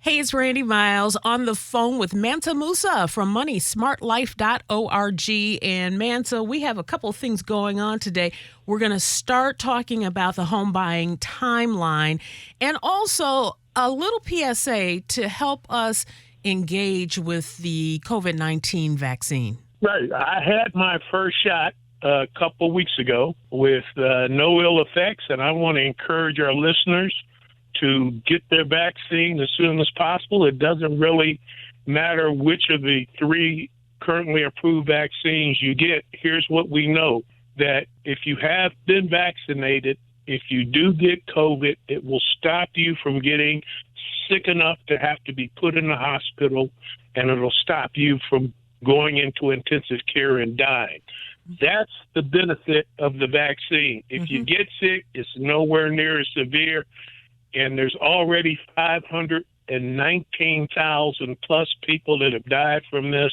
Hey, it's Randy Miles on the phone with Mansa Musa from moneysmartlife.org. And Mansa, we have a couple of things going on today. We're going to start talking about the home buying timeline and also a little PSA to help us engage with the COVID-19 vaccine. Right. I had my first shot a couple weeks ago with no ill effects, and I want to encourage our listeners to get their vaccine as soon as possible. It doesn't really matter which of the three currently approved vaccines you get. Here's what we know, that if you have been vaccinated, if you do get COVID, it will stop you from getting sick enough to have to be put in the hospital, and it'll stop you from going into intensive care and dying. That's the benefit of the vaccine. If you get sick, it's nowhere near as severe. And there's already 519,000 plus people that have died from this.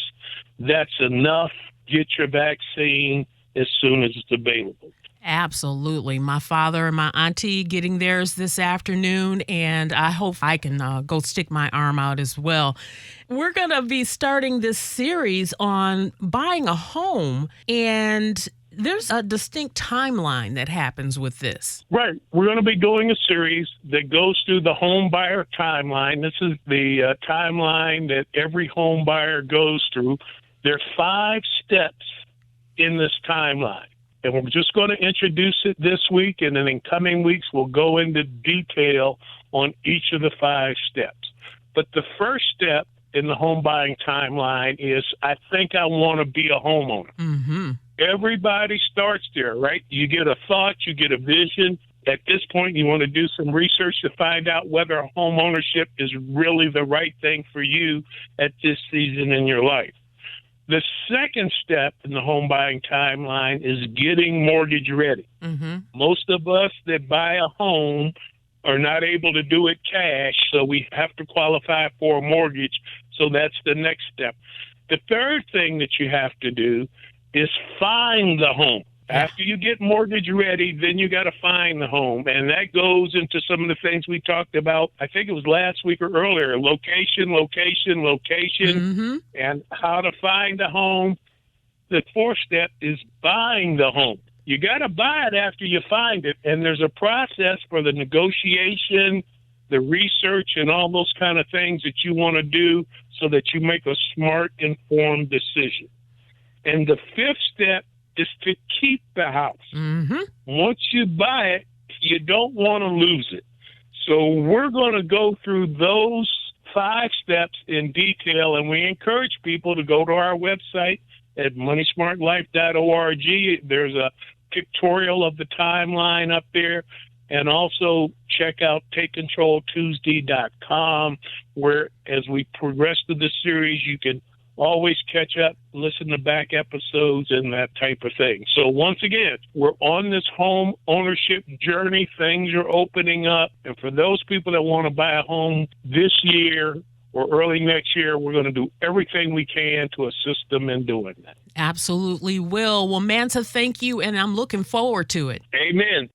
That's enough. Get your vaccine as soon as it's available. Absolutely. My father and my auntie getting theirs this afternoon, and I hope I can go stick my arm out as well. We're going to be starting this series on buying a home, and there's a distinct timeline that happens with this. Right. We're going to be doing a series that goes through the home buyer timeline. This is the timeline that every home buyer goes through. There are 5 steps in this timeline. And we're just going to introduce it this week, and then in coming weeks, we'll go into detail on each of the 5 steps. But the first step in the home buying timeline is, I think I want to be a homeowner. Mm-hmm. Everybody starts there, right? You get a thought, you get a vision. At this point, you want to do some research to find out whether home ownership is really the right thing for you at this season in your life. The second step in the home buying timeline is getting mortgage ready. Mm-hmm. Most of us that buy a home are not able to do it cash, so we have to qualify for a mortgage. So that's the next step. The third thing that you have to do is find the home. After you get mortgage ready, then you got to find the home. And that goes into some of the things we talked about, I think it was last week or earlier, location, and how to find a home. The fourth step is buying the home. You got to buy it after you find it. And there's a process for the negotiation, the research, and all those kind of things that you want to do so that you make a smart, informed decision. And the fifth step is to keep the house. Mm-hmm. Once you buy it, you don't want to lose it. So we're going to go through those 5 steps in detail, and we encourage people to go to our website at moneysmartlife.org. There's a pictorial of the timeline up there, and also check out TakeControlTuesday.com, where as we progress through the series, you can always catch up, listen to back episodes, and that type of thing. So once again, we're on this home ownership journey. Things are opening up. And for those people that want to buy a home this year or early next year, we're going to do everything we can to assist them in doing that. Absolutely will. Well, Mansa, thank you, and I'm looking forward to it. Amen.